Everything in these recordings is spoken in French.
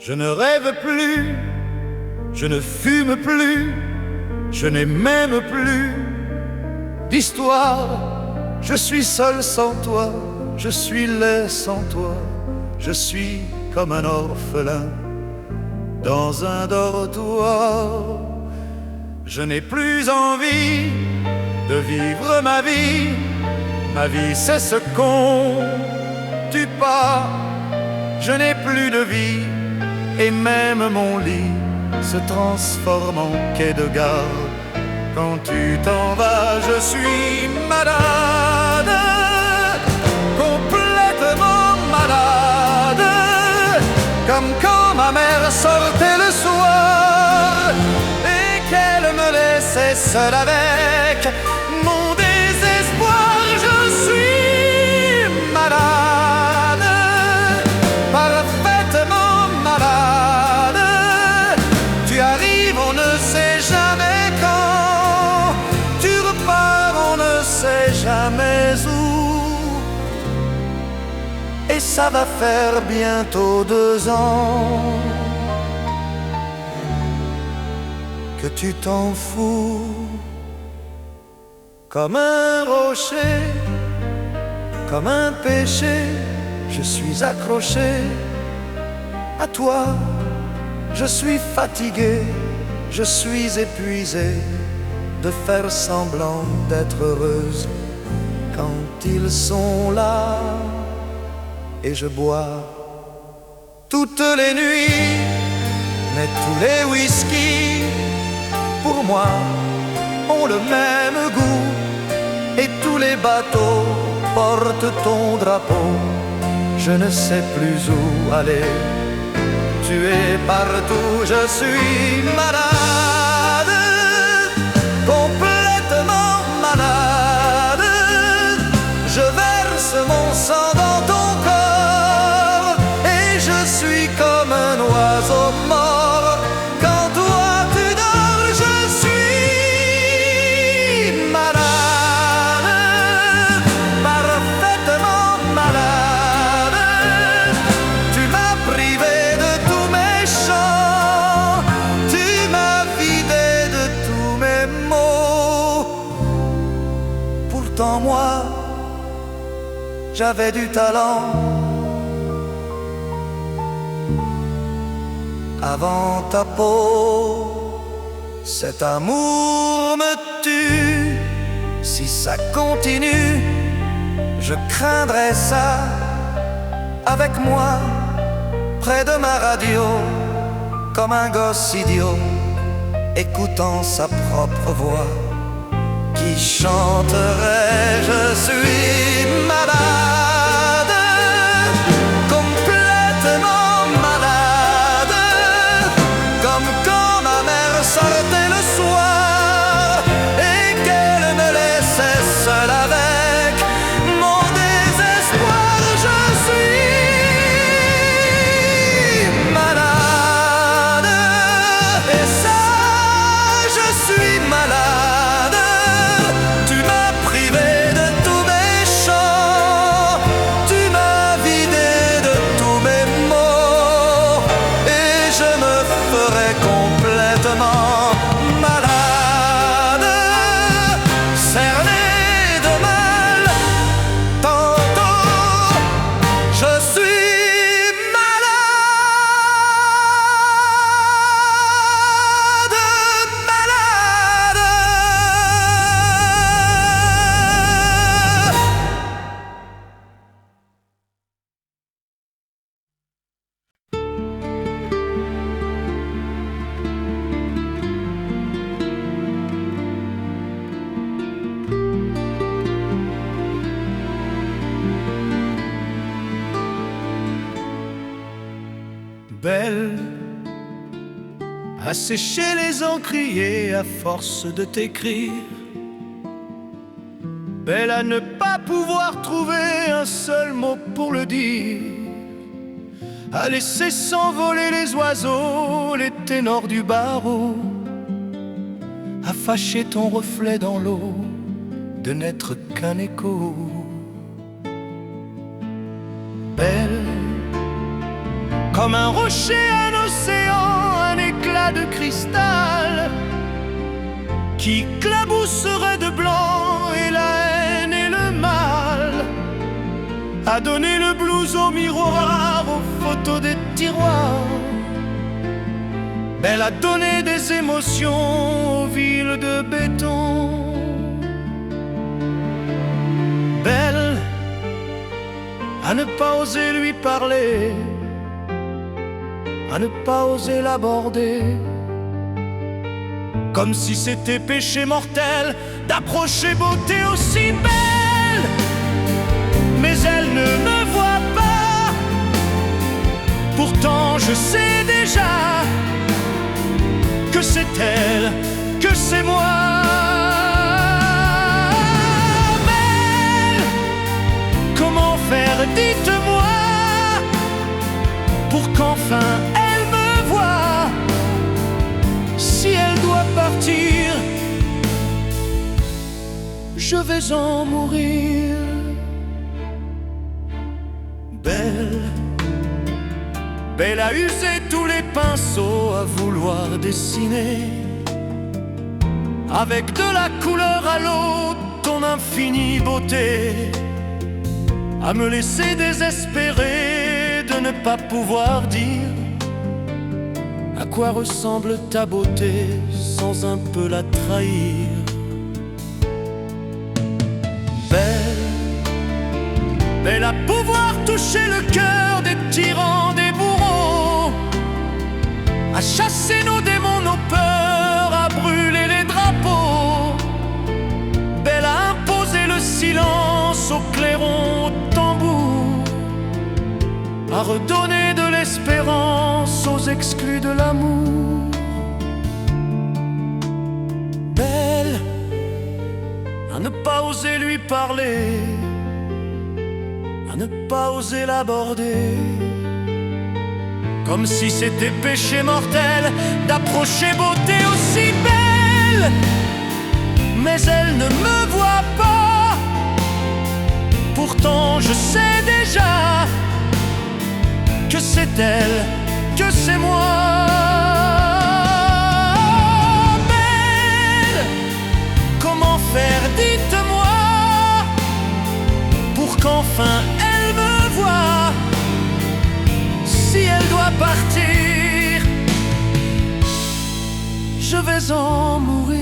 Je ne rêve plus, je ne fume plus, je n'ai même plus d'histoire. Je suis seul sans toi, je suis laid sans toi, je suis comme un orphelin dans un dortoir. Je n'ai plus envie de vivre ma vie c'est ce qu'on tue pas. Je n'ai plus de vie et même mon lit se transforme en quai de gare. Quand tu t'en vas, je suis malade, complètement malade, comme quand ma mère sortait le soir et qu'elle me laissait seule avec mon désespoir. Je suis malade, parfaitement malade. Tu arrives, on ne sait jamais quand, tu repars, on ne sait jamais où. Et ça va faire bientôt 2 ans que tu t'en fous. Comme un rocher, comme un péché, je suis accroché à toi. Je suis fatigué, je suis épuisé de faire semblant d'être heureuse quand ils sont là. Et je bois toutes les nuits, mais tous les whisky pour moi ont le même goût. Et tous les bateaux portent ton drapeau. Je ne sais plus où aller, tu es partout. Je suis malade, complètement malade. Je verse mon sang dans ton corps et je suis comme un oiseau mort. Quand toi tu dors, je suis malade, parfaitement malade. Tu m'as privé de tous mes chants, tu m'as vidé de tous mes mots. Pourtant moi, j'avais du talent. Avant ta peau, cet amour me tue. Si ça continue, je craindrais ça. Avec moi, près de ma radio, comme un gosse idiot, écoutant sa propre voix, qui chanterait: je suis malade, complètement malade, comme quand ma mère sortait le soir et qu'elle me laissait seule avec mon désespoir. Je suis malade, et ça, je suis malade. Tu m'as privé de tous mes chants, tu m'as vidé de tous mes mots, et je me ferai complètement malade, cerné de mal. Tantôt, je suis malade, malade. Belle, à sécher les encriers à force de t'écrire. Belle à ne pas pouvoir trouver un seul mot pour le dire. À laisser s'envoler les oiseaux, les ténors du barreau. À fâcher ton reflet dans l'eau, de n'être qu'un écho. Belle, comme un rocher à l'océan un éclat de cristal qui clabousserait de blanc et la haine et le mal, a donné le blues au miroir, aux photos des tiroirs. Belle a donné des émotions aux villes de béton. Belle à ne pas oser lui parler, à ne pas oser l'aborder, comme si c'était péché mortel d'approcher beauté aussi belle. Mais elle ne me voit pas, pourtant je sais déjà que c'est elle, que c'est moi. Belle, comment faire, dites-moi, pour qu'enfin elle me voie. Si elle doit partir, je vais en mourir. Belle, Belle a usé tous les pinceaux à vouloir dessiner avec de la couleur à l'eau ton infinie beauté, à me laisser désespéré de ne pas pouvoir dire à quoi ressemble ta beauté sans un peu la trahir. Belle, Belle à pouvoir toucher le cœur des tyrans, des bourreaux, à chasser nos démons, nos peurs, à brûler les drapeaux. Belle à imposer le silence au clairon, au tambour, à redonner de l'espérance aux exclus de l'amour. Belle à ne pas oser lui parler, à ne pas oser l'aborder, comme si c'était péché mortel d'approcher beauté aussi belle. Mais elle ne me voit pas, pourtant je sais déjà que c'est elle, que c'est moi. Belle, comment faire, dites-moi, pour qu'enfin elle me voie. Si elle doit partir, je vais en mourir.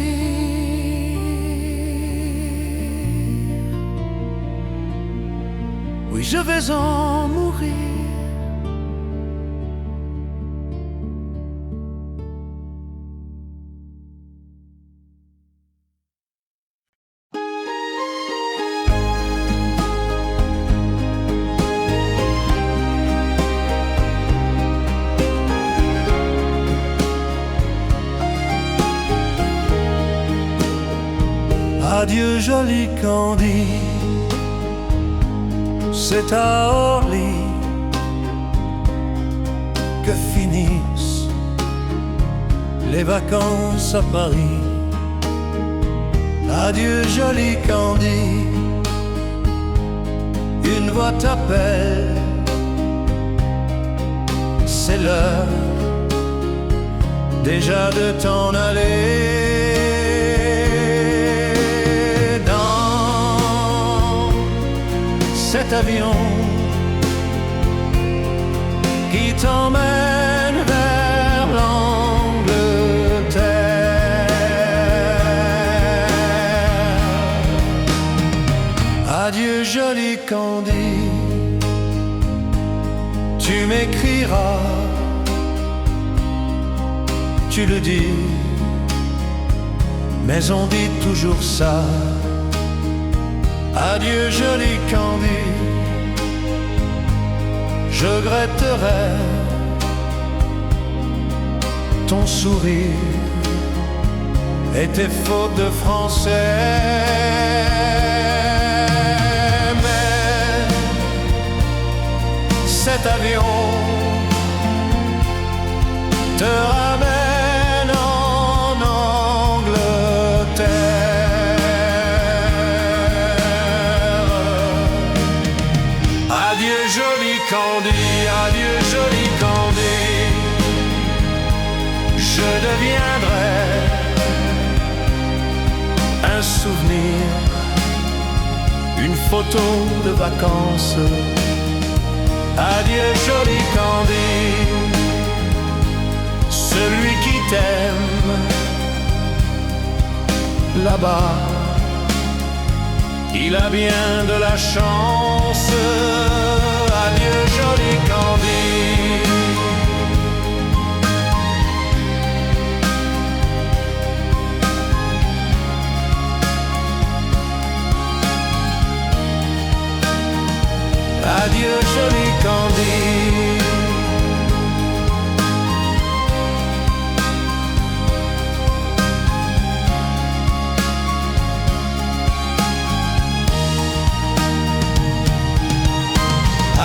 Oui, je vais en mourir. Adieu joli Candy, c'est à Orly que finissent les vacances à Paris. Adieu joli Candy, une voix t'appelle, c'est l'heure déjà de t'en aller. Cet avion qui t'emmène vers l'Angleterre. Adieu joli Candy, tu m'écriras, tu le dis, mais on dit toujours ça. Adieu joli Candy, je regretterai ton sourire et tes fautes de français. Mais cet avion te ramène en Angleterre. Adieu joli Candy, adieu joli Candy, un souvenir, une photo de vacances. Adieu joli Candide, celui qui t'aime là-bas, il a bien de la chance. Adieu joli Candide. Adieu joli Candide.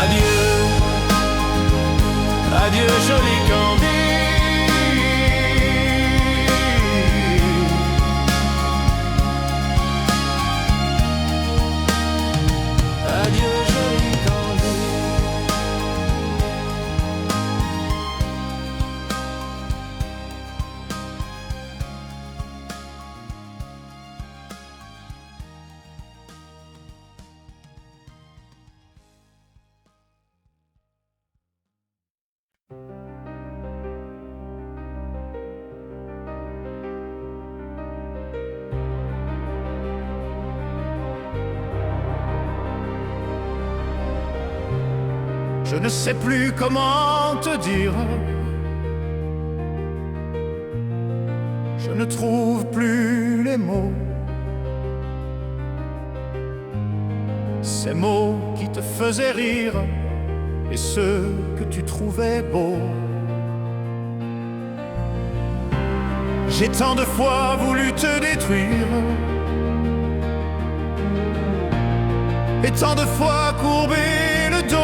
Adieu, adieu joli Candide. Adieu joli Candide. Je ne sais plus comment te dire, je ne trouve plus les mots, ces mots qui te faisaient rire et ceux que tu trouvais beaux. J'ai tant de fois voulu te détruire et tant de fois courbé le dos.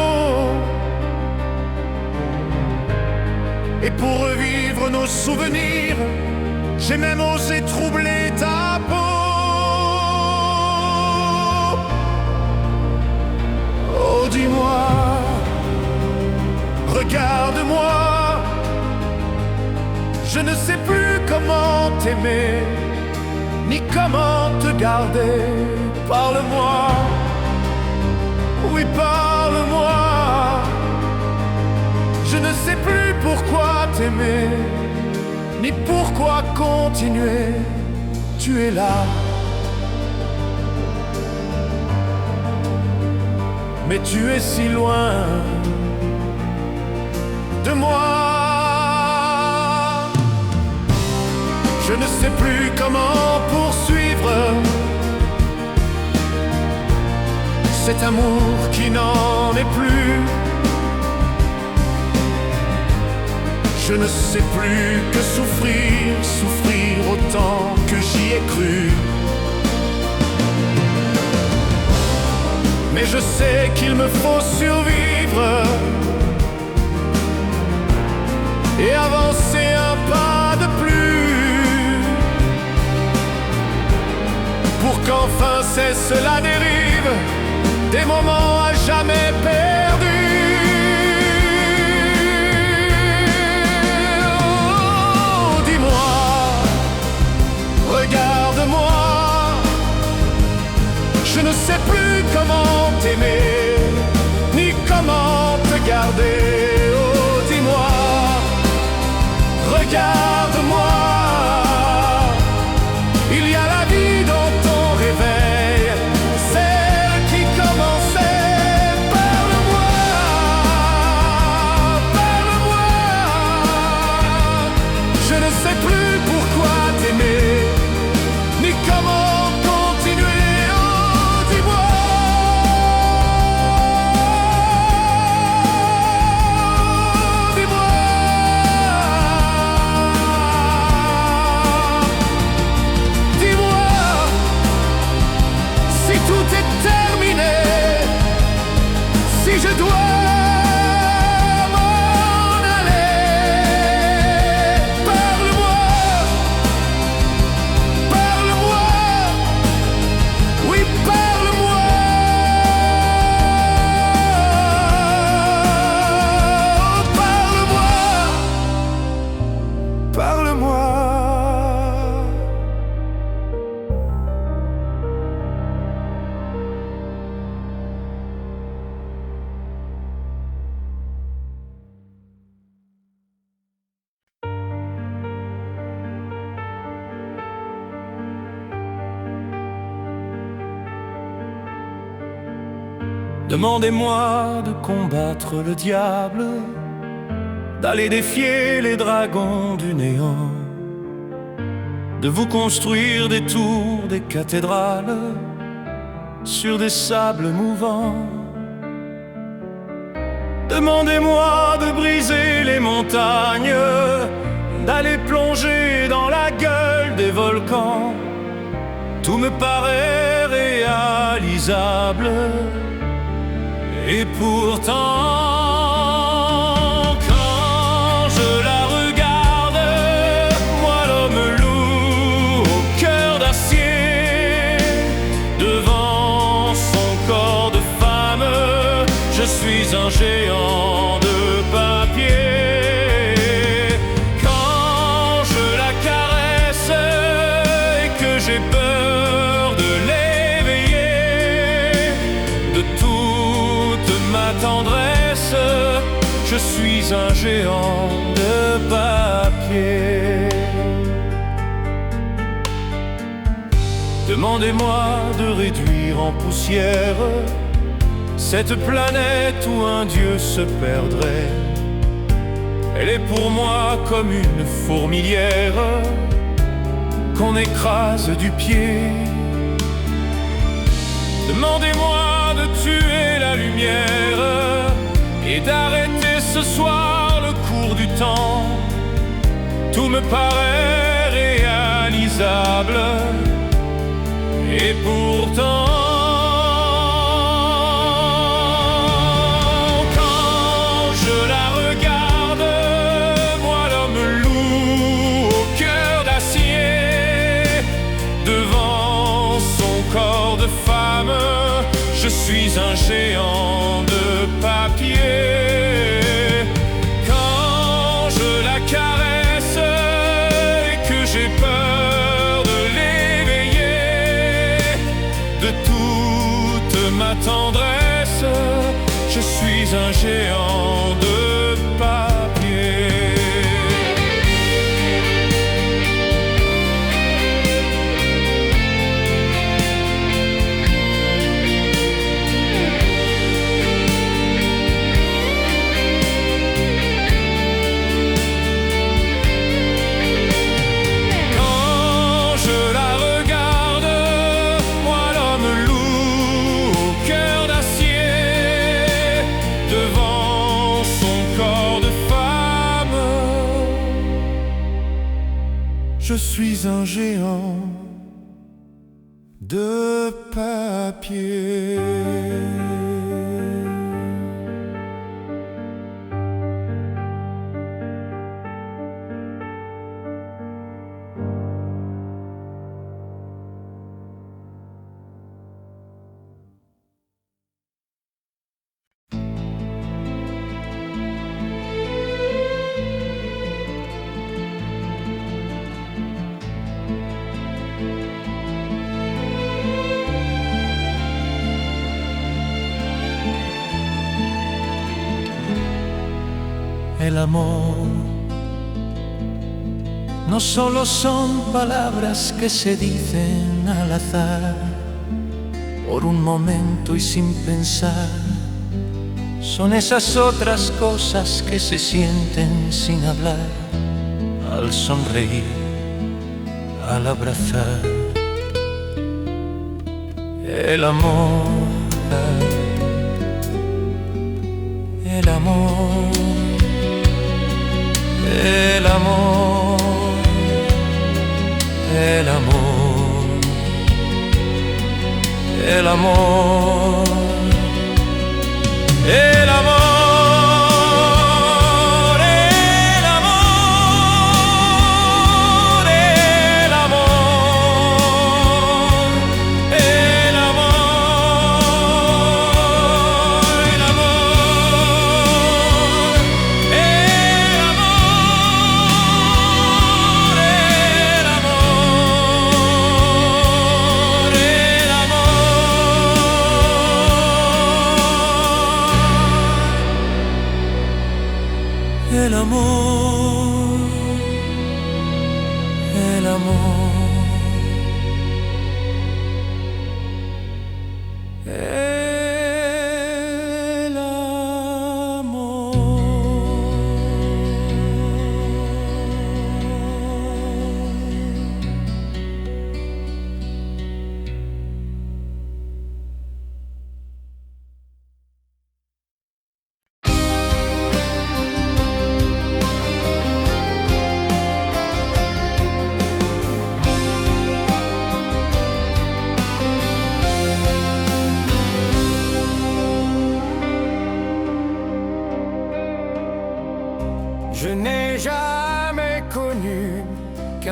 Et pour revivre nos souvenirs, j'ai même osé troubler ta peau. Oh dis-moi, regarde-moi, je ne sais plus comment t'aimer, ni comment te garder. Parle-moi, oui parle-moi. Je ne sais plus pourquoi t'aimer, ni pourquoi continuer. Tu es là, mais tu es si loin de moi. Je ne sais plus comment poursuivre cet amour qui n'en est plus. Je ne sais plus que souffrir, souffrir autant que j'y ai cru. Mais je sais qu'il me faut survivre et avancer un pas de plus, pour qu'enfin cesse la dérive des moments à jamais perdus. Regarde-moi, je ne sais plus comment t'aimer, ni comment te garder. Oh, dis-moi, regarde-moi, il y a la vie dans ton réveil, celle qui commençait. Parle-moi, parle-moi, je ne sais plus pourquoi t'aimer, ni comment continuer. Oh, dis-moi, dis-moi, Demandez-moi de combattre le diable, d'aller défier les dragons du néant, de vous construire des tours, des cathédrales sur des sables mouvants. Demandez-moi de briser les montagnes, d'aller plonger dans la gueule des volcans. Tout me paraît réalisable. Et pourtant, quand je la regarde, moi l'homme loup au cœur d'acier, devant son corps de femme, je suis un géant de papier. Quand je la caresse et que j'ai peur de l'éveiller, de toute ma tendresse, je suis un géant de papier. Demandez-moi de réduire en poussière cette planète où un dieu se perdrait. Elle est pour moi comme une fourmilière qu'on écrase du pied. Demandez-moi de tuer la lumière et d'arrêter ce soir le cours du temps. Tout me paraît réalisable. Et pourtant, je suis un géant de papier. Quand je la caresse et que j'ai peur de l'éveiller, de toute ma tendresse, je suis un géant de papier. Je suis un géant de papier. El amor no solo son palabras que se dicen al azar, por un momento y sin pensar. Son esas otras cosas que se sienten sin hablar, al sonreír, al abrazar. El amor, el amor, el amor, el amor, el amor, el amor.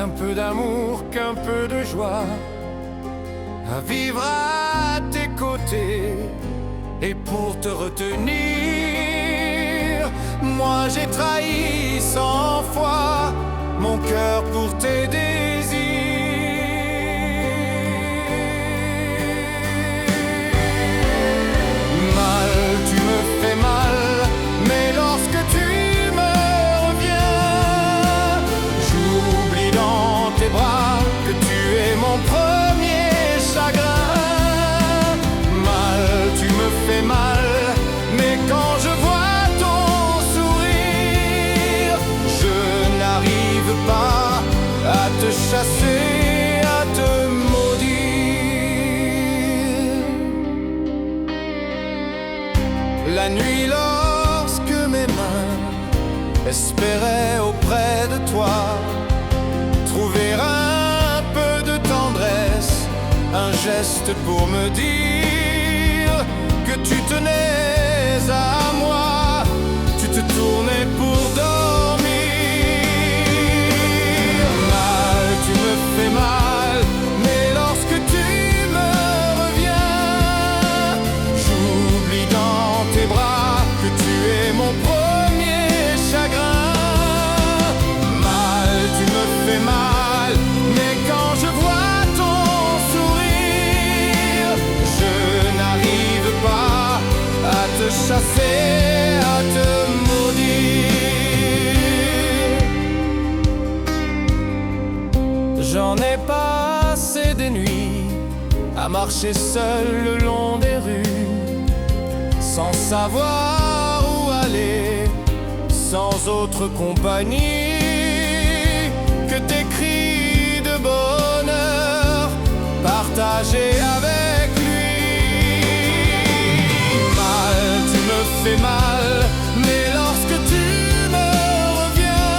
qu'un peu d'amour, qu'un peu de joie, à vivre à tes côtés. Et pour te retenir, moi j'ai trahi 100 fois mon cœur pour tes désirs. Mal, tu me fais mal, mais lorsque tu me reviens, j'oublie dans tes bras que tu es mon premier chagrin. Mal, tu me fais mal, mais quand je vois ton sourire, je n'arrive pas à te chasser, à te maudire. La nuit, lorsque mes mains espéraient auprès de toi trouver un peu de tendresse, un geste pour me dire que tu tenais à moi, tu te tournais pour dormir. Mal, tu me fais mal, mais lorsque tu me reviens, j'oublie dans tes bras que tu es mon premier chagrin. Mal, tu me fais mal, mais quand je vois ton sourire, je n'arrive pas à te chasser, à te maudire. J'en ai passé des nuits à marcher seul le long des rues, sans savoir où aller, sans autre compagnie que tes cris de bonheur partagés avec lui. Mal, tu me fais mal, mais lorsque tu me reviens,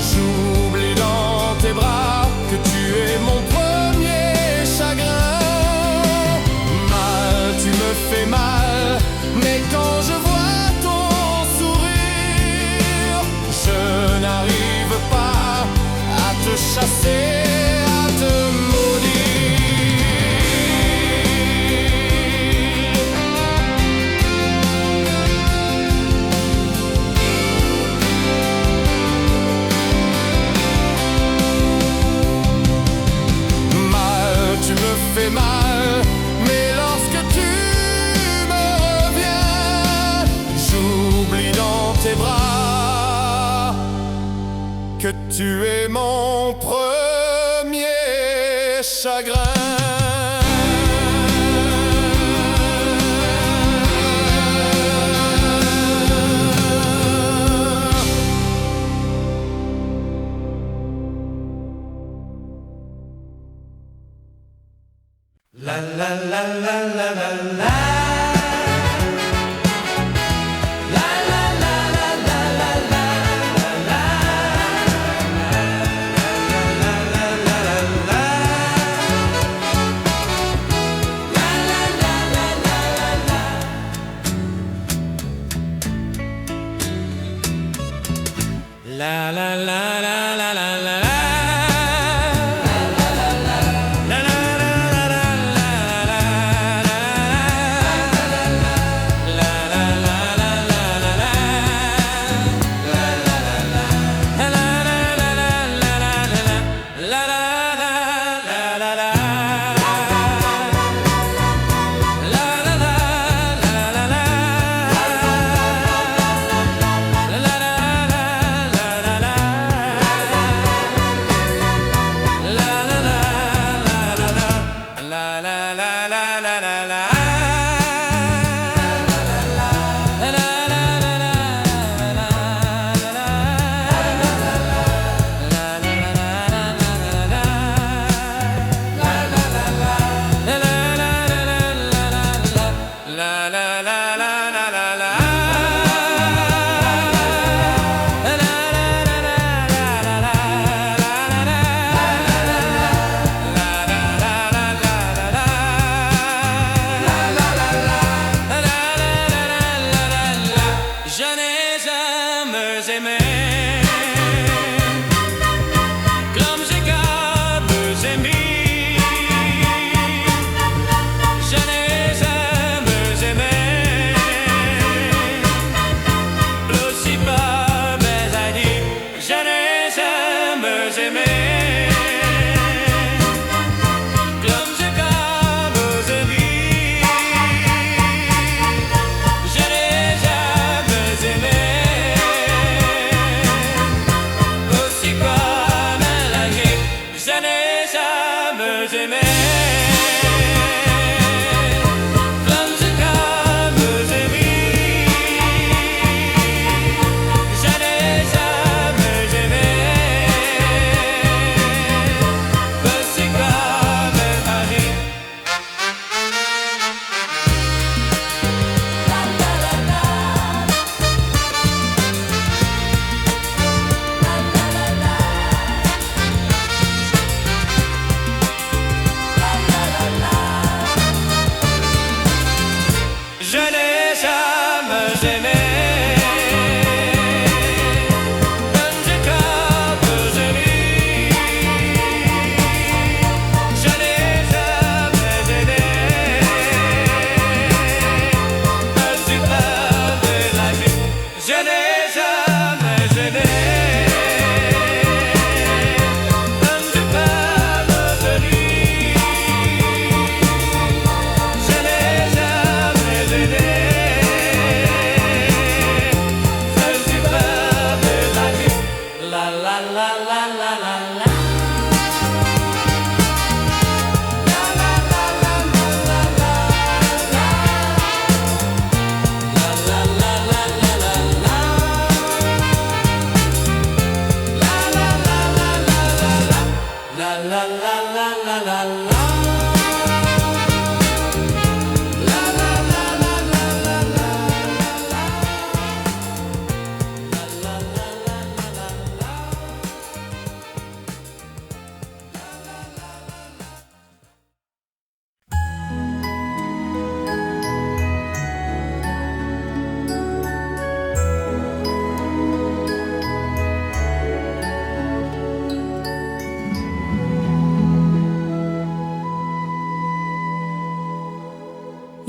j'oublie dans tes bras que tu es mon premier chagrin. Mal, tu me fais mal, mais quand je vois ton sourire, je n'arrive pas à te chasser, à te fais mal, mais lorsque tu me reviens, j'oublie dans tes bras que tu es mon premier chagrin. La la la la la la la. La la la la la la la la. La la la la la. La la la la la la. La la la la la la la. La la la la la la.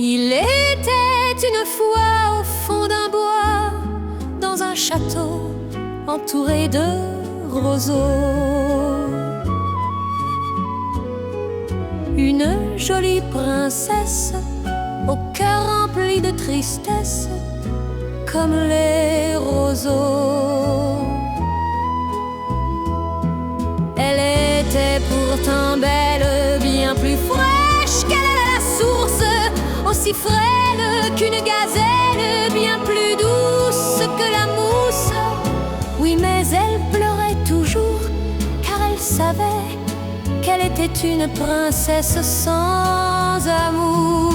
Il était une fois au fond d'un bois, dans un château entouré de roseaux, une jolie princesse au cœur rempli de tristesse, comme les roseaux. Elle était pourtant belle, bien plus fraîche qu'elle est la source, aussi frêle qu'une gazelle, bien plus douce que la mousse. Oui, mais elle pleurait toujours, car elle savait qu'elle était une princesse sans amour.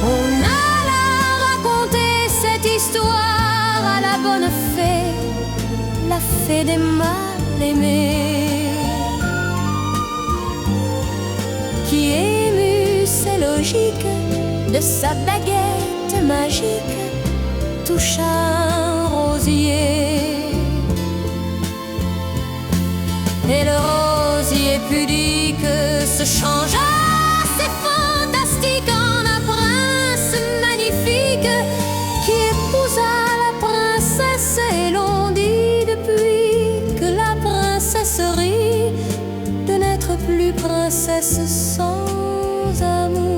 On alla raconter cette histoire à la bonne fée, la fée des mal-aimés, qui émue ses logiques de sa baguette magique, toucha un rosier. Et le rosier pudique se changea, c'est fantastique, en un prince magnifique, qui épousa la princesse. Et l'on dit depuis que la princesse rit de n'être plus princesse sans amour.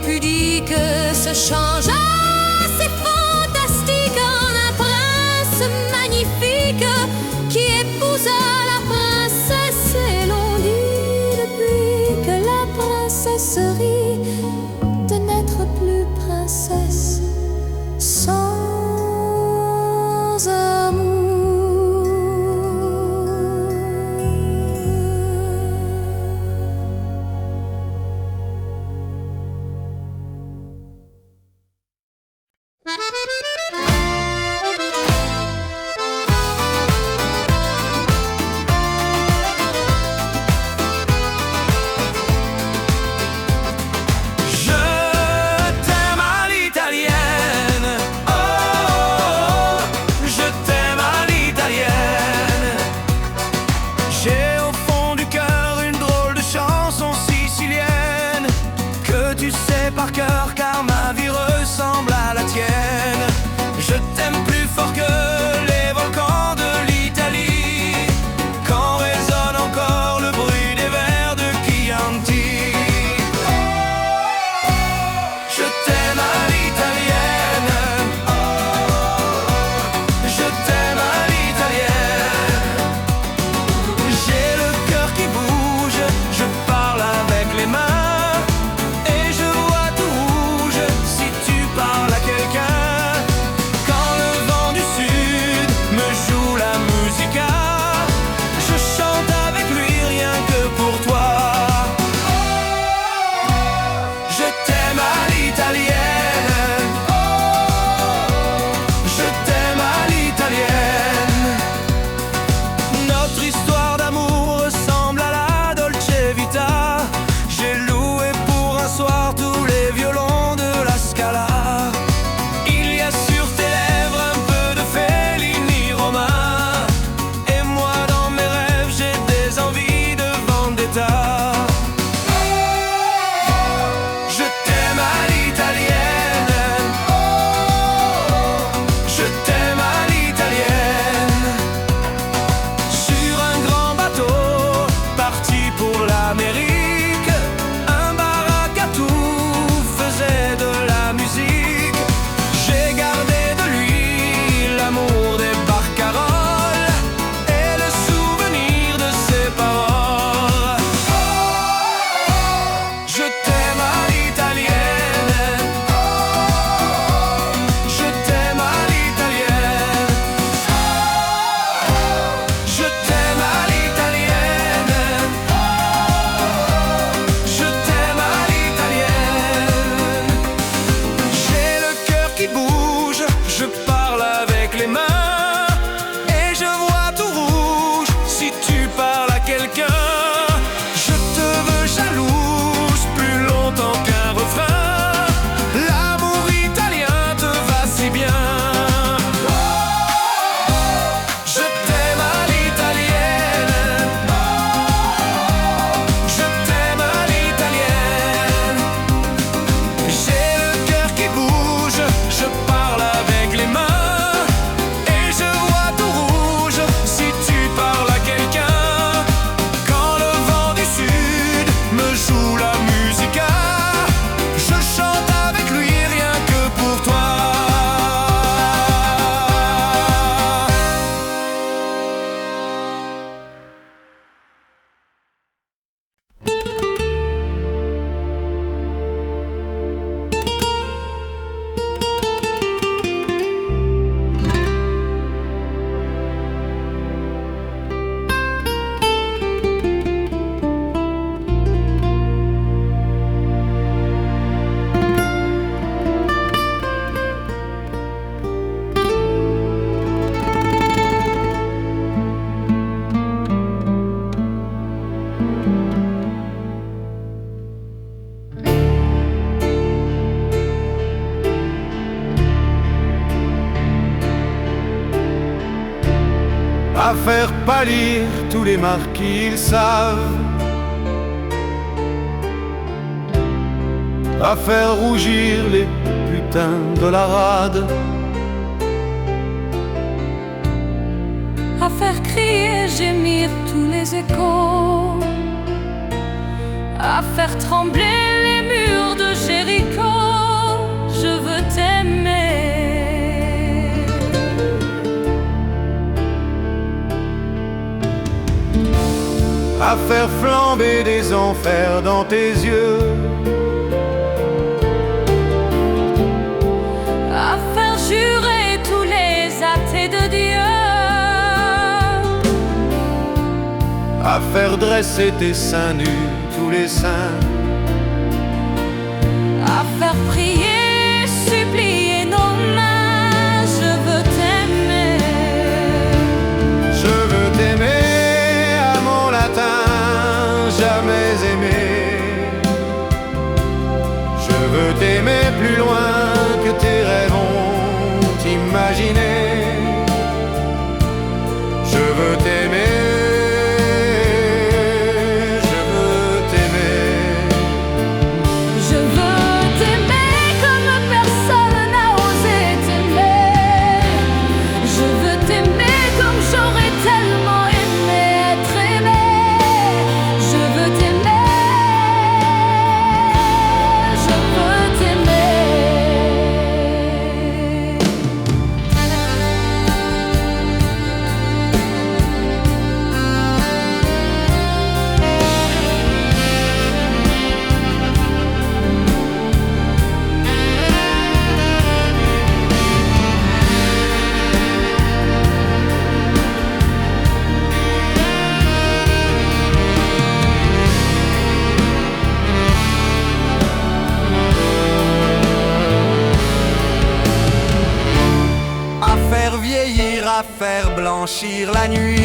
Pudique se changea, c'est fantastique, en un prince magnifique, qui épousa la princesse. Et l'on dit depuis que la princesse rit de n'être plus princesse sans amour. par cœur car ma vie ressemble à la tienne. Je t'aime plus fort que les volcans de l'Italie, quand résonne encore le bruit des vers de Chianti. Je t'aime à l'italienne, je t'aime à l'italienne. J'ai le cœur qui bouge, je parle avec les mains, et je vois tout rouge si tu parles à quelqu'un. Quand le vent du sud me joue la musica, je chante avec lui rien que pour toi. Je t'aime à l'italienne, je t'aime à l'italienne. Notre histoire d'amour ressemble à la Dolce Vita. J'ai loué pour un soir tous les violons de la Scala. Il y a sur tes lèvres un peu de Fellini romain, et moi dans mes rêves j'ai des envies de vendetta. Je t'aime à l'italienne, je t'aime à l'italienne. Sur un grand bateau parti pour l'Amérique, un baracatou faisait de la musique. J'ai gardé de lui l'amour des barcaroles et le souvenir de ses paroles. Je t'aime à l'italienne, je t'aime à l'italienne, je t'aime à l'italienne, je t'aime à l'italienne. J'ai le cœur qui bouge, je parle avec les mains, et je vois tout rouge si tu parles à quelqu'un. Je te veux jalouse plus longtemps qu'un refrain. L'amour italien te va si bien. Je t'aime à l'italienne, je t'aime à l'italienne. J'ai le cœur qui bouge, je parle avec les mains, et je vois tout rouge si tu parles à quelqu'un. Quand le vent du sud me joue la musica, je chante avec lui rien que pour toi. À faire pâlir tous les marquis, ils savent. À faire rougir les putains de la rade. À faire crier, gémir tous les échos, à faire trembler les murs de Jéricho. Je veux t'aimer. À faire flamber des enfers dans tes yeux. À faire jurer tous les athées de Dieu. À faire dresser tes seins nus, tous les saints. À faire prier, supplier nos mains. Je veux t'aimer. Je veux t'aimer à mon latin, jamais aimé. Je veux t'aimer plus loin que tes rêves ont imaginé. Je veux t'aimer, je veux t'aimer. blanchir la nuit,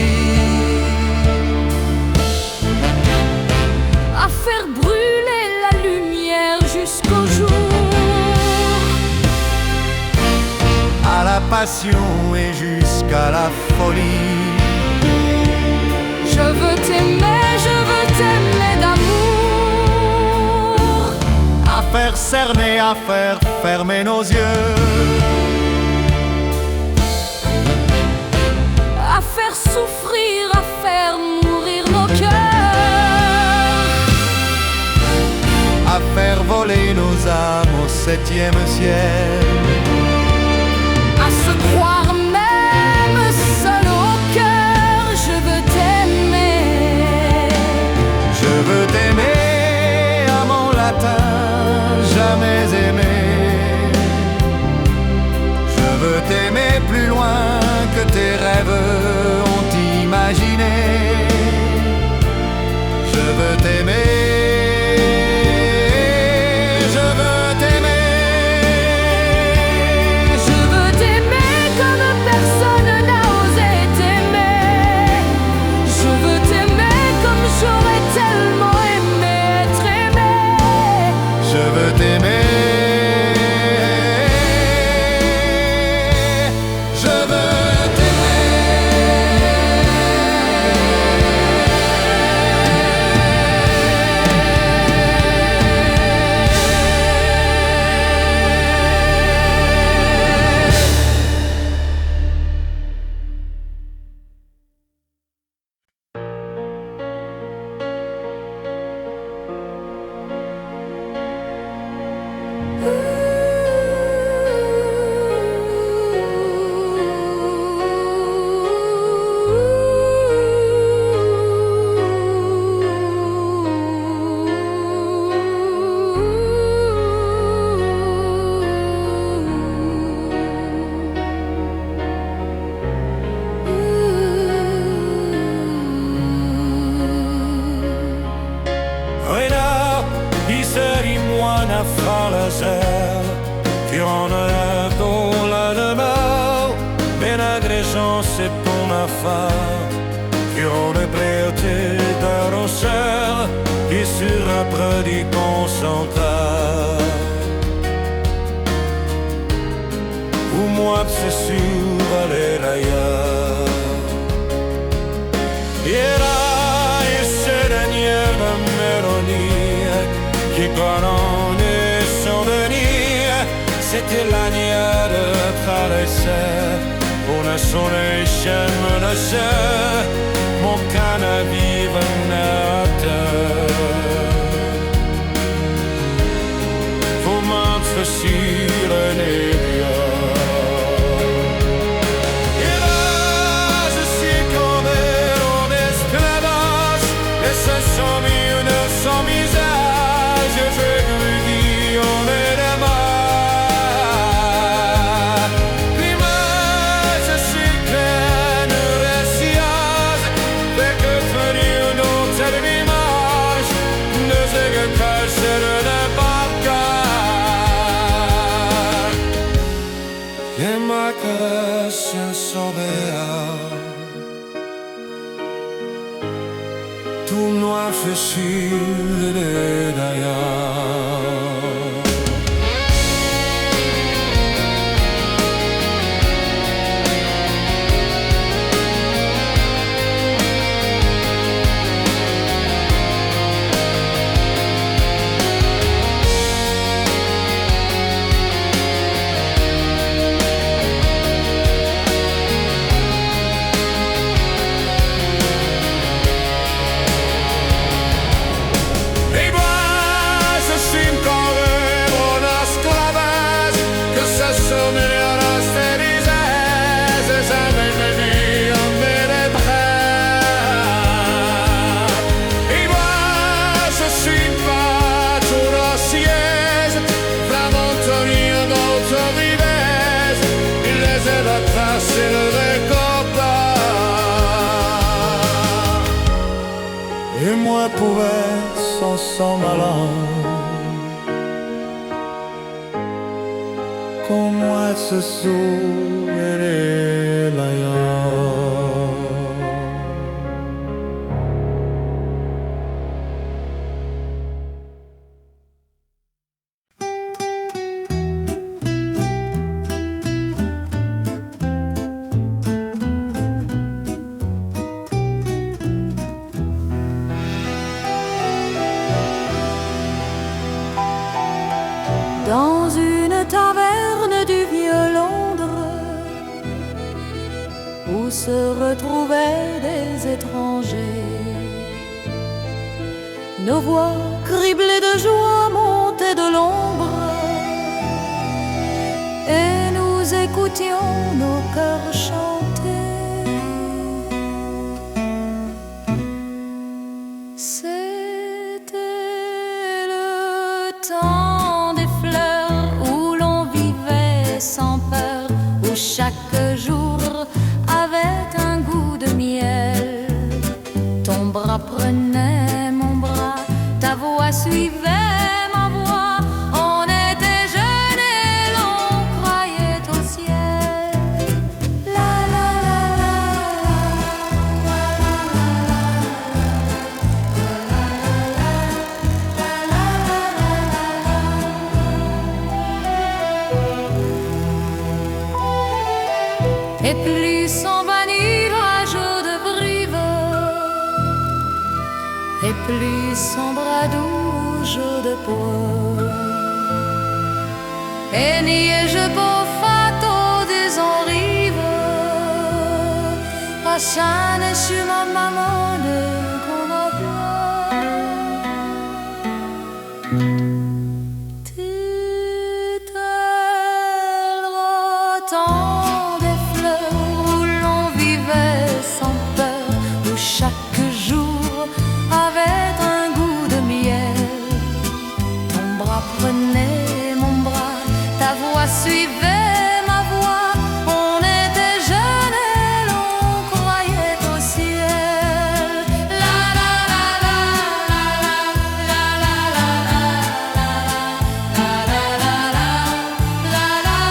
à faire brûler la lumière jusqu'au jour, à la passion et jusqu'à la folie. je veux t'aimer d'amour, À faire cerner, à faire fermer nos yeux, à faire souffrir, à faire mourir nos cœurs, à faire voler nos âmes au septième ciel, à se croire même seul au cœur. Je veux t'aimer, je veux t'aimer à mon latin, jamais aimé. Je veux t'aimer plus loin que tes rêves ont imaginé. Je veux t'aimer, je veux t'aimer. je veux t'aimer comme personne n'a osé t'aimer. Je veux t'aimer comme j'aurais tellement aimé être aimé. Je veux t'aimer. Je veux Renard, di-moi na falazer, Fionado la demeure, ben agrégant c'est ton affaire, Fion est prêté de rosseur, qui sur un produit concentré. Ou moi c'est sûr aller ailleurs. Qui connaît son venir, c'était l'anière de traverser pour ne sonner chemin de cœur, mon canard vive à terre. Faut m'entrer sur un et là, je suis comme en esclavage, et ce sont mieux de son visage, je veux lui on est de mal. Puis moi, je suis plein de réciage, fait que venir une autre image, ne sais que cacher le barcade. Et ma caresse s'envers, tout noir fait sur les d'ailleurs. Et moi pouvais sans malin, comme moi se souvenir l'ailleurs. dans une taverne du vieux Londres où se retrouvaient des étrangers. Nos voix criblées de joie montaient de l'ombre et nous écoutions nos cœurs chanter. C'était le temps des fleurs où l'on vivait sans peur, où chaque jour avait un goût de miel. Ton bras prenait mon bras, ta voix suivait ma voix. On était jeunes et l'on croyait au ciel. La la la la. Et plus s'en vanille à jour de brive, et plus son bras doux jour de peau. Et niais-je beau fato des enrives, à Chane sur ma maman de chaque jour avait un goût de miel. Ton bras prenait mon bras, ta voix suivait ma voix. On était jeunes et l'on croyait au ciel. La la la la la la la la la la la la la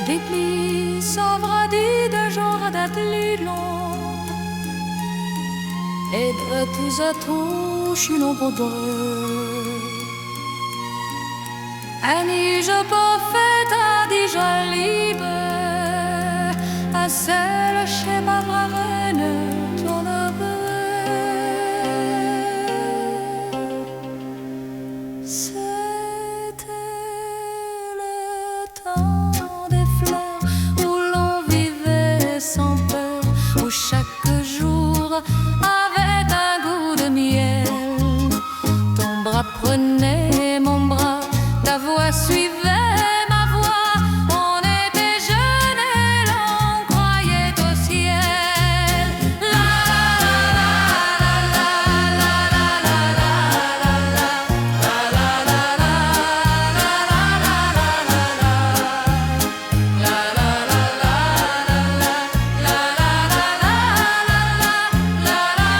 des plis s'envradis de jour d'athlètes long et de tous à tous je n'en peux Annie je peux faire ta déjà libre à celle chez ma reine ton chaque jour avait un goût de miel. Ton bras prenait mon bras, ta voix suivait ma voix. On était jeunes et l'on croyait au ciel. La la la la la la la la la la la la la la.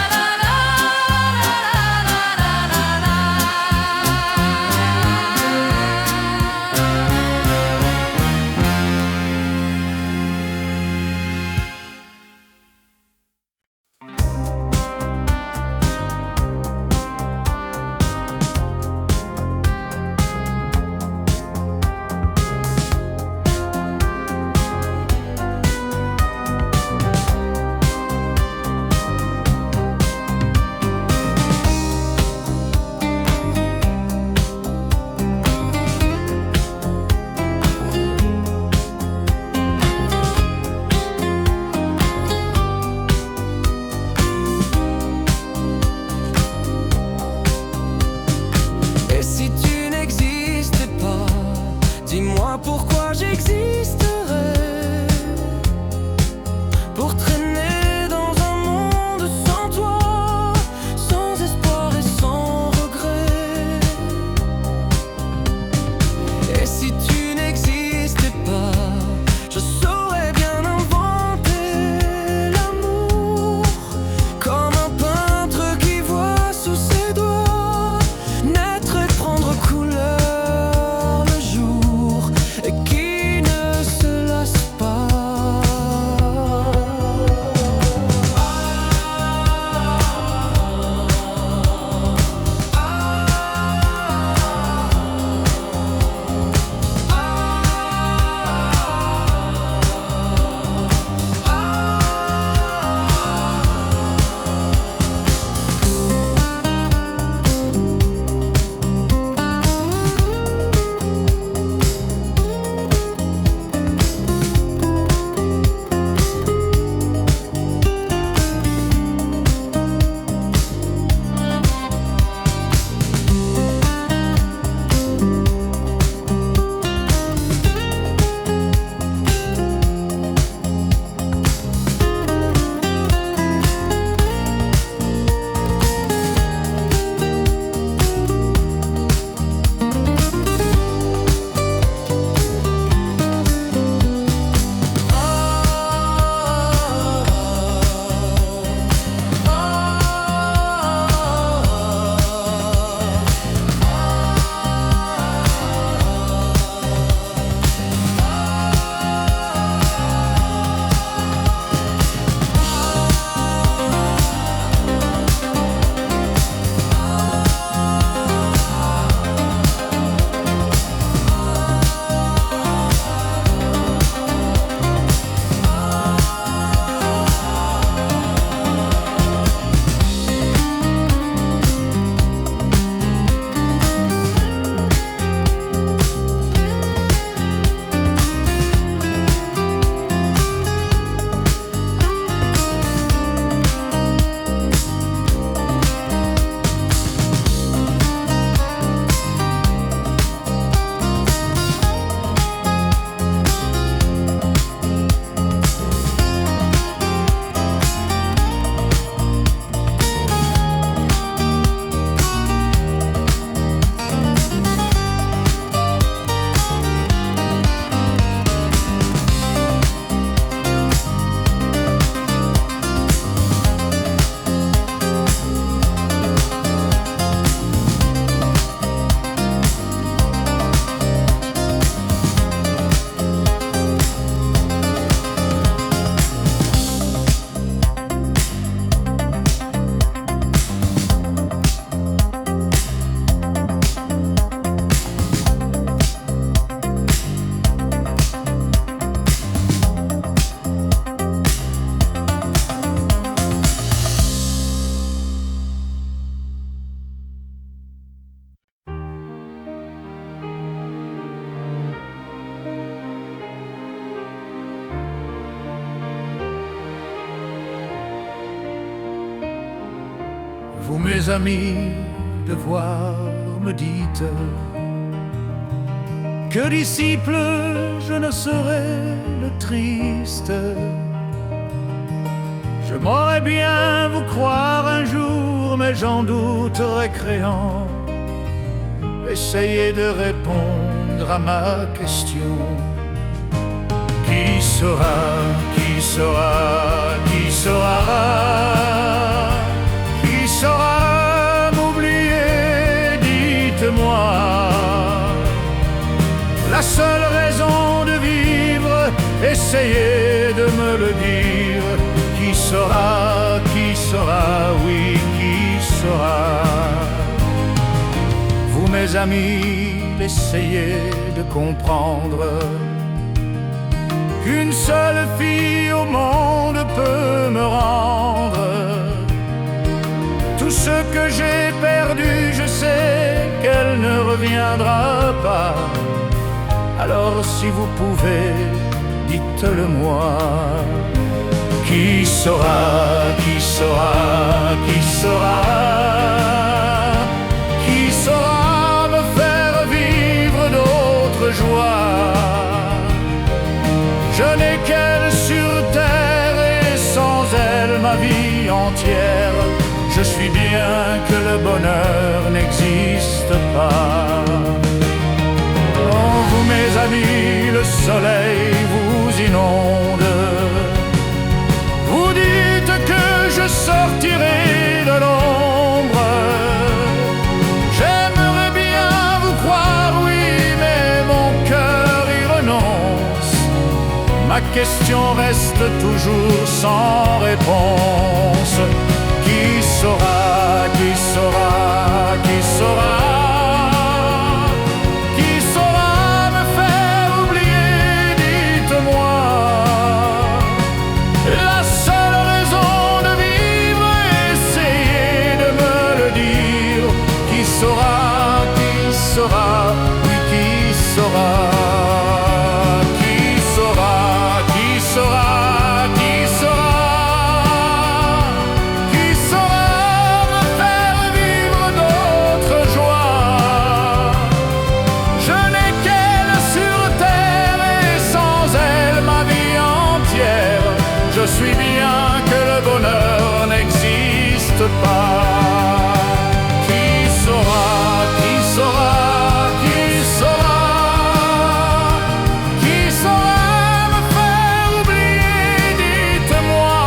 Vous mes amis de voir me dites que disciple je ne serai le triste. Je m'aurais bien vous croire un jour, mais j'en doute récréant. Essayez de répondre à ma question. Qui sera, qui sera, qui sera, qui saura m'oublier, dites-moi. La seule raison de vivre, essayez de me le dire. Qui saura, oui, qui saura. Vous mes amis, essayez de comprendre qu'une seule fille au monde peut me rendre tout ce que j'ai perdu. Je sais qu'elle ne reviendra pas. Alors si vous pouvez, dites-le-moi. Qui saura, qui saura, qui saura, qui saura me faire vivre d'autres joies. Je n'ai qu'elle sur terre et sans elle ma vie entière. Je suis bien que le bonheur n'existe pas. Oh, vous mes amis, le soleil vous inonde. Vous dites que je sortirai de l'ombre. J'aimerais bien vous croire, oui, mais mon cœur y renonce. Ma question reste toujours sans réponse. Qui saura, qui saura, qui saura, qui saura me faire oublier, dites-moi. La seule raison de vivre, essayez de me le dire. Qui saura, oui, qui saura. Qui saura, qui saura, qui saura. Qui saura me faire vivre d'autres joies. Je n'ai qu'elle sur terre et sans elle ma vie entière. Je suis bien que le bonheur n'existe pas. Qui saura, qui saura, qui saura, qui saura me faire oublier, dites-moi.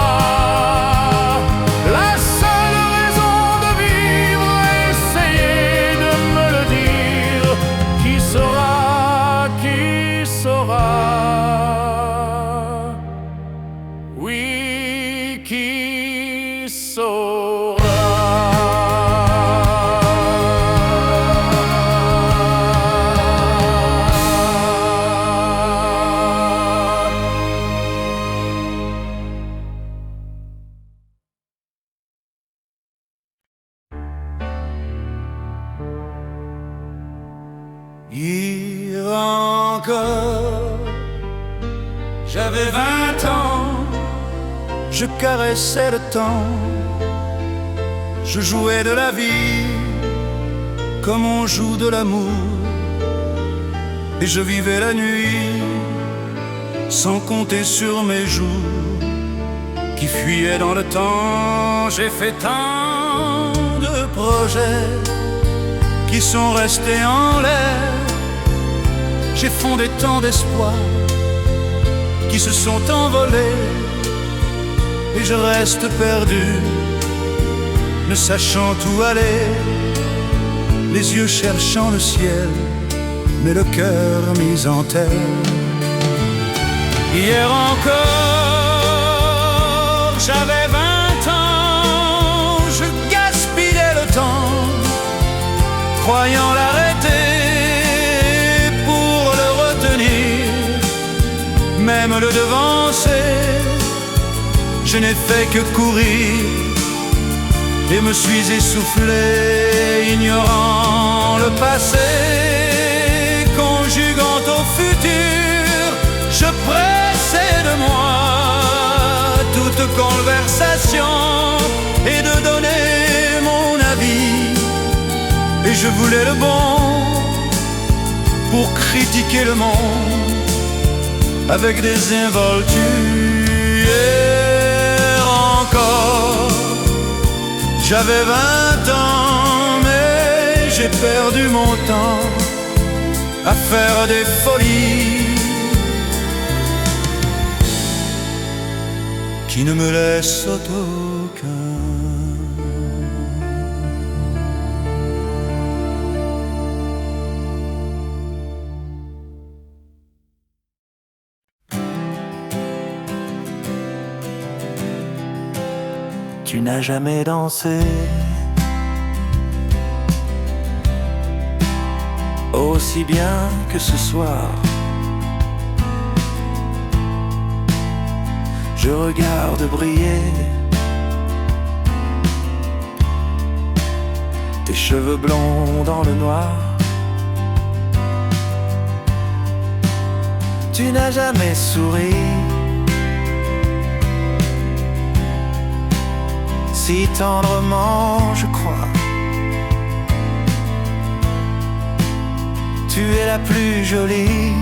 La seule raison de vivre, essayez de me le dire. Qui saura, qui saura. Oui, qui saura. Hier encore, j'avais 20 ans, je caressais le temps, je jouais de la vie comme on joue de l'amour, et je vivais la nuit sans compter sur mes jours qui fuyaient dans le temps. J'ai fait tant de projets qui sont restés en l'air. J'ai fondé tant d'espoirs qui se sont envolés, et je reste perdu, ne sachant où aller, les yeux cherchant le ciel, mais le cœur mis en terre. Hier encore, j'avais 20 ans, je gaspillais le temps, croyant l'arrêter pour le retenir, même le devancer. Je n'ai fait que courir et me suis essoufflé, ignorant le passé, conjuguant au futur. Je pressais de moi toute conversation et de donner mon je voulais le bon pour critiquer le monde avec des involtures. Hier encore, j'avais 20 ans, mais j'ai perdu mon temps à faire des folies qui ne me laissent aucun. Tu n'as jamais dansé aussi bien que ce soir. Je regarde briller tes cheveux blonds dans le noir. Tu n'as jamais souri si tendrement, je crois. Tu es la plus jolie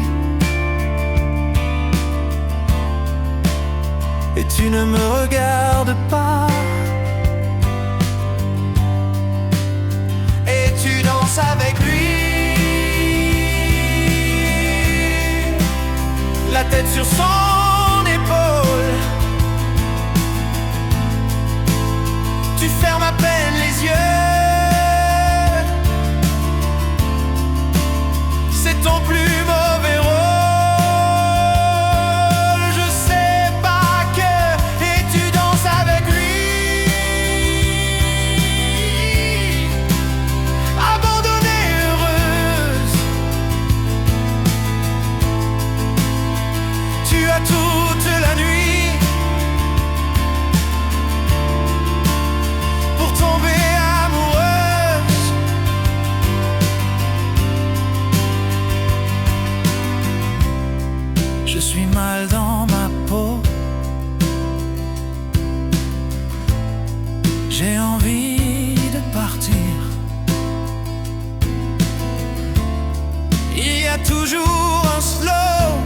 et tu ne me regardes pas. Et tu danses avec lui, la tête sur son épaule. Tu fermes à peine les yeux. C'est ton plus mauvais rôle. Je sais pas que. Et tu danses avec lui, abandonnée, heureuse. Tu as toute la nuit pour tomber amoureuse. Je suis mal dans ma peau. J'ai envie de partir. Il y a toujours un slow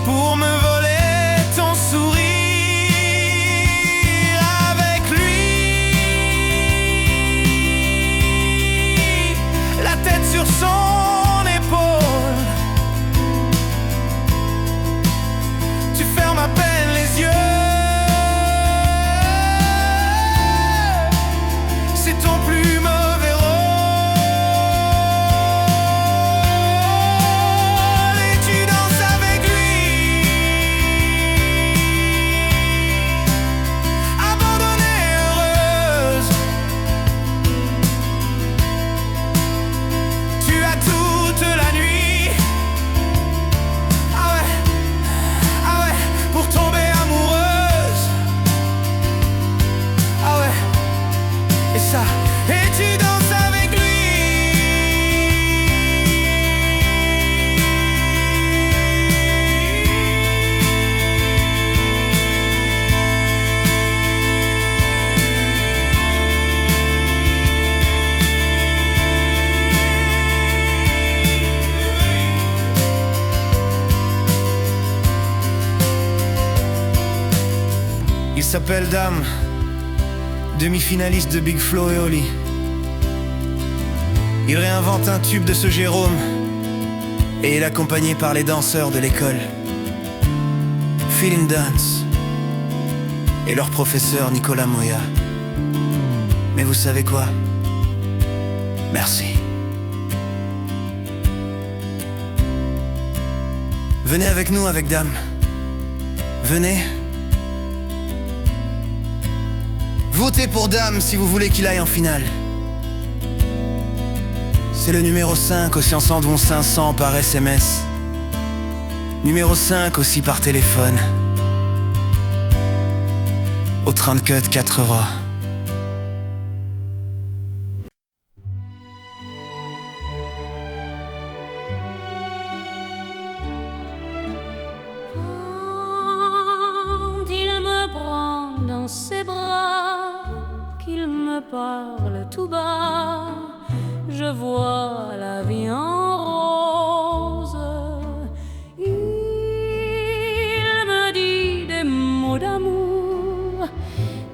pour me voler ton sourire. Avec lui, la tête sur son épaule. Tu fermes à peine les yeux. C'est ton plus mauvais rôle. Et tu danses avec lui, abandonnée, heureuse. Tu as toute la nuit, ah ouais, pour tomber amoureuse. Ah ouais, et ça, et tu danses avec lui. Il s'appelle Dame, demi-finaliste de Big Flo et Oli. Il réinvente un tube de ce Jérôme et il est accompagné par les danseurs de l'école, Feeling Dance, et leur professeur Nicolas Moya. Mais vous savez quoi? Merci. Venez avec nous avec Dame. Venez. Votez pour Dame si vous voulez qu'il aille en finale. C'est le numéro 5 aussi en s'en 500 par SMS. Numéro 5 aussi par téléphone. Au 30 cut 4 euros. Quand il me prend dans ses bras, qu'il me me parle tout bas, je vois la vie en rose. Il me dit des mots d'amour,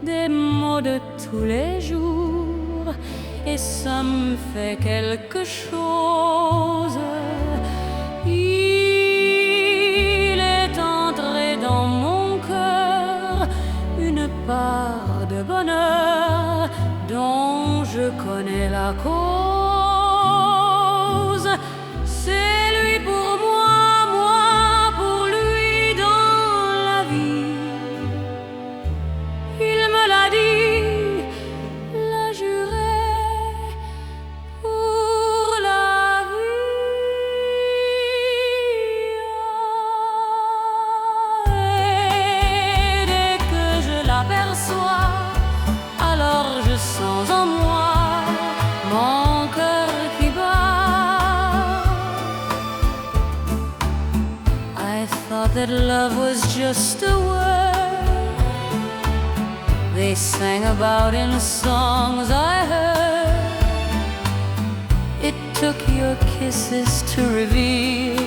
des mots de tous les jours, et ça me fait quelque chose. Il est entré dans mon cœur une part de bonheur dont je connais la cause. C'est lui pour moi, moi pour lui dans la vie. Il me l'a dit, l'a juré pour la vie. Et dès que je l'aperçois, alors je sens en moi mon cœur qui bat. I thought that love was just a word they sang about in songs I heard. It took your kisses to reveal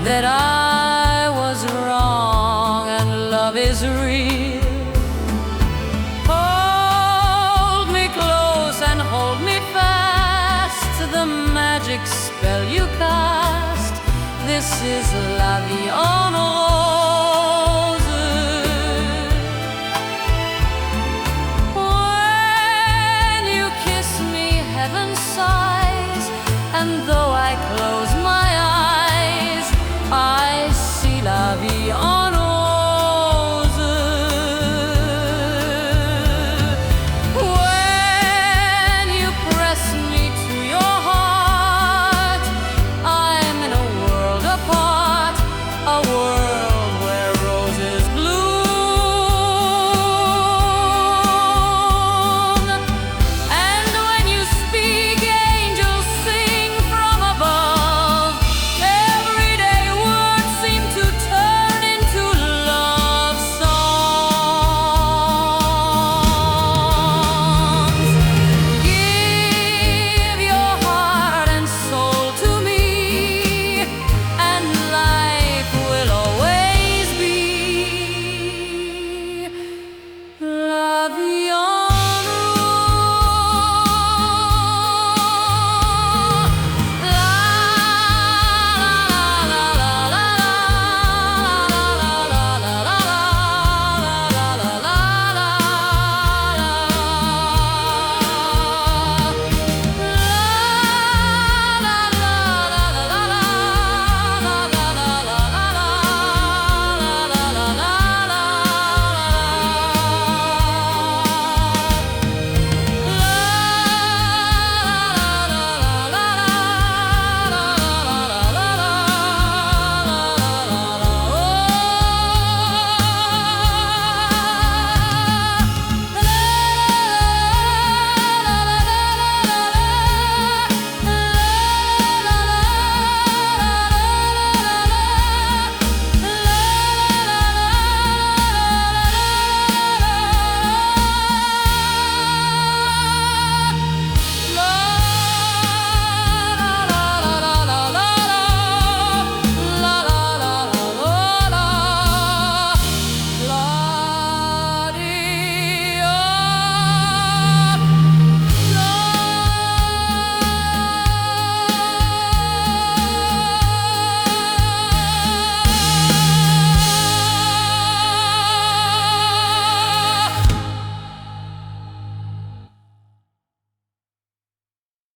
that I was wrong and love is real. Hold me close and hold me fast, the magic spell you cast. This is la vie en rose.